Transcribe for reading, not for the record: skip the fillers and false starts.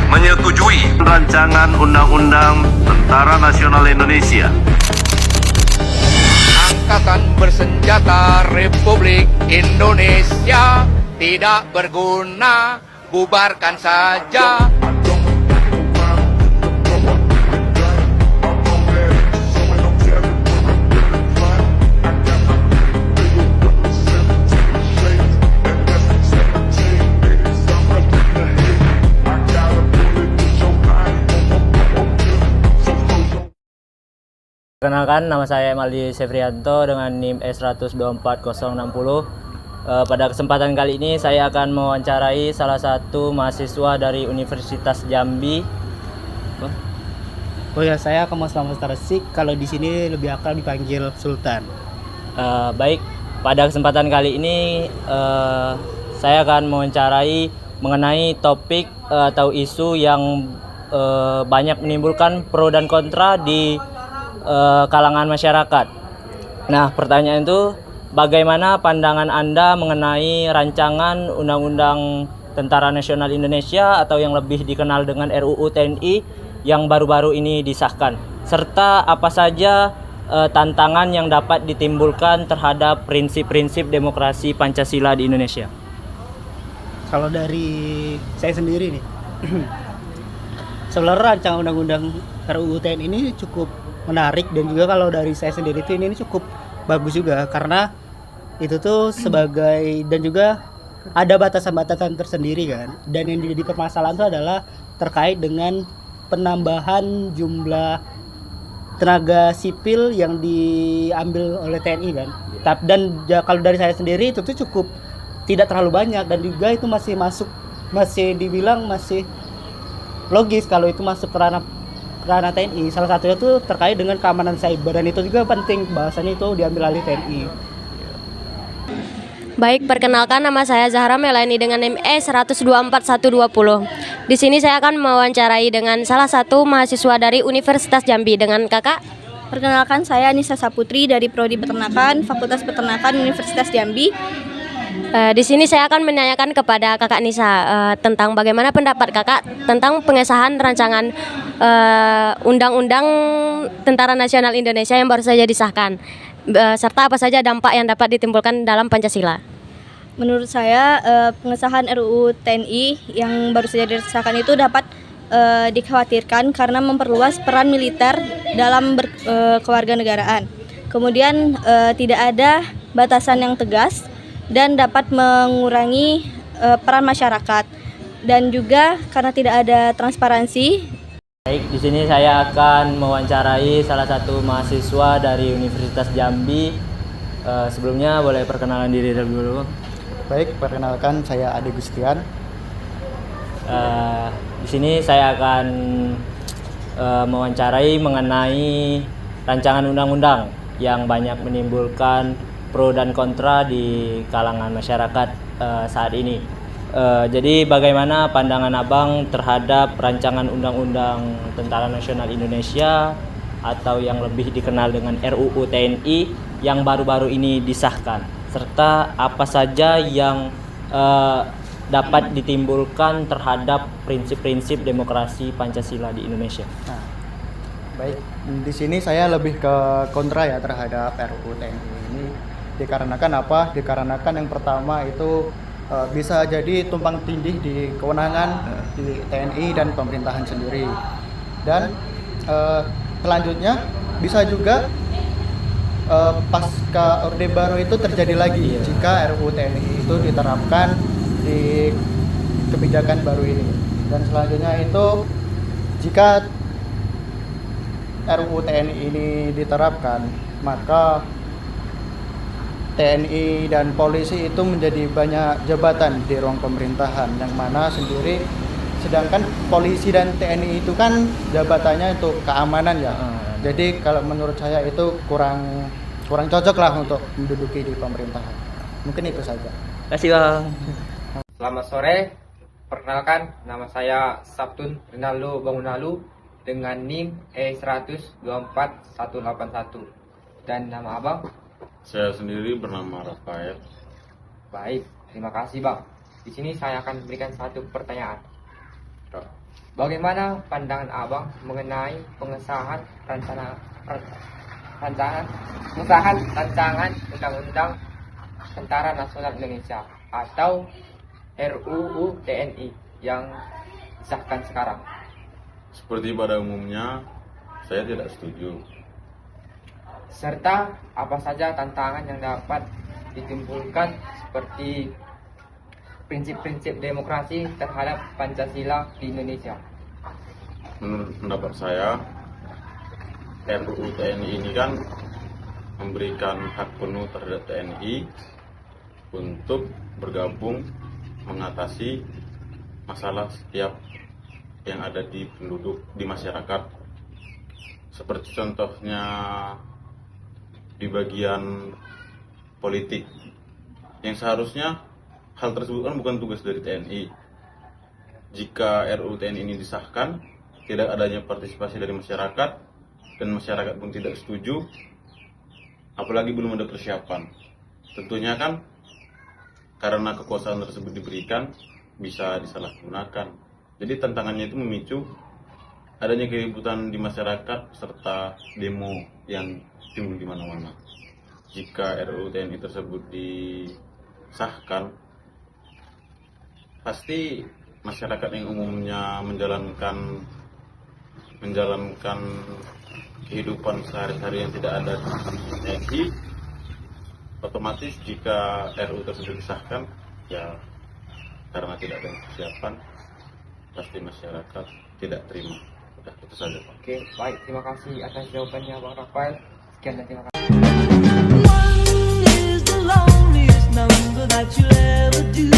menyetujui rancangan Undang-Undang Tentara Nasional Indonesia. Angkatan Bersenjata Republik Indonesia tidak berguna, bubarkan saja. Perkenalkan, nama saya Emaldi Sefrianto dengan NIM S124060. Pada kesempatan kali ini saya akan mewawancarai salah satu mahasiswa dari Universitas Jambi. Oh ya, saya Kamus Tarsik. Kalau di sini lebih akrab dipanggil Sultan. Baik, pada kesempatan kali ini saya akan mewawancarai mengenai topik atau isu yang banyak menimbulkan pro dan kontra di kalangan masyarakat. Nah, pertanyaan itu, bagaimana pandangan Anda mengenai rancangan Undang-Undang Tentara Nasional Indonesia atau yang lebih dikenal dengan RUU TNI yang baru-baru ini disahkan, serta apa saja tantangan yang dapat ditimbulkan terhadap prinsip-prinsip demokrasi Pancasila di Indonesia? Kalau dari saya sendiri nih, sebenarnya rancangan Undang-Undang RUU TNI ini cukup menarik, dan juga kalau dari saya sendiri tuh ini cukup bagus juga, karena itu tuh sebagai, dan juga ada batasan-batasan tersendiri kan. Dan yang jadi permasalahan itu adalah terkait dengan penambahan jumlah tenaga sipil yang diambil oleh TNI kan. Dan kalau dari saya sendiri itu tuh cukup tidak terlalu banyak, dan juga itu masih dibilang masih logis kalau itu masuk ke ranah TNI. Salah satunya itu terkait dengan keamanan cyber, dan itu juga penting bahasanya itu diambil alih TNI. Baik, perkenalkan, nama saya Zahra Melani dengan NIM S124120. Di sini saya akan mewawancarai dengan salah satu mahasiswa dari Universitas Jambi. Dengan kakak? Perkenalkan, saya Nisa Saputri dari Prodi Peternakan, Fakultas Peternakan Universitas Jambi. Di sini saya akan menanyakan kepada kakak Nisa tentang bagaimana pendapat kakak tentang pengesahan rancangan Undang-Undang Tentara Nasional Indonesia yang baru saja disahkan, serta apa saja dampak yang dapat ditimbulkan dalam Pancasila. Menurut saya, pengesahan RUU TNI yang baru saja disahkan itu dapat dikhawatirkan karena memperluas peran militer dalam kewarganegaraan. Kemudian tidak ada batasan yang tegas dan dapat mengurangi peran masyarakat, dan juga karena tidak ada transparansi. Baik, di sini saya akan mewawancarai salah satu mahasiswa dari Universitas Jambi. Sebelumnya boleh perkenalan diri dulu. Baik, perkenalkan, saya Ade Gustian. Di sini saya akan mewawancarai mengenai rancangan undang-undang yang banyak menimbulkan pro dan kontra di kalangan masyarakat saat ini. Jadi bagaimana pandangan Abang terhadap rancangan Undang-Undang Tentara Nasional Indonesia atau yang lebih dikenal dengan RUU TNI yang baru-baru ini disahkan, serta apa saja yang dapat ditimbulkan terhadap prinsip-prinsip demokrasi Pancasila di Indonesia? Nah, baik, di sini saya lebih ke kontra ya terhadap RUU TNI ini. Dikarenakan apa? Dikarenakan yang pertama itu bisa jadi tumpang tindih di kewenangan di TNI dan pemerintahan sendiri. Dan selanjutnya bisa juga pasca Orde Baru itu terjadi lagi jika RUU TNI itu diterapkan di kebijakan baru ini. Dan selanjutnya itu, jika RUU TNI ini diterapkan, maka TNI dan polisi itu menjadi banyak jabatan di ruang pemerintahan, yang mana sendiri sedangkan polisi dan TNI itu kan jabatannya untuk keamanan ya. Jadi kalau menurut saya itu kurang cocok lah untuk menduduki di pemerintahan. Mungkin itu saja. Terima kasih, Bang. Selamat sore, perkenalkan, nama saya Sabtun Rinaldo Bangunalu dengan NIM E124181. Dan nama abang? Saya sendiri bernama Rafael. Baik, terima kasih bang. Di sini saya akan berikan satu pertanyaan. Bagaimana pandangan Abang mengenai pengesahan rancangan Undang-Undang Tentara Nasional Indonesia atau RUU TNI yang disahkan sekarang? Seperti pada umumnya, saya tidak setuju. Serta apa saja tantangan yang dapat ditimbulkan seperti prinsip-prinsip demokrasi terhadap Pancasila di Indonesia. Menurut pendapat saya, RUU TNI ini kan memberikan hak penuh terhadap TNI untuk bergabung mengatasi masalah setiap yang ada di penduduk, di masyarakat. Seperti contohnya di bagian politik, yang seharusnya hal tersebut kan bukan tugas dari TNI. Jika RUU TNI ini disahkan, tidak adanya partisipasi dari masyarakat, dan masyarakat pun tidak setuju, apalagi belum ada persiapan. Tentunya kan karena kekuasaan tersebut diberikan, bisa disalahgunakan. Jadi tantangannya itu memicu adanya keributan di masyarakat serta demo yang timbul di mana-mana. Jika RUU TNI tersebut disahkan, pasti masyarakat yang umumnya menjalankan kehidupan sehari-hari yang tidak ada di TNI, otomatis jika RUU tersebut disahkan, ya karena tidak ada persiapan, pasti masyarakat tidak terima. Udah, itu saja, Pak. Oke, baik. Terima kasih atas jawabannya, Bang Rafael. Sekian dan terima kasih. One is the loneliest number that you'll ever do.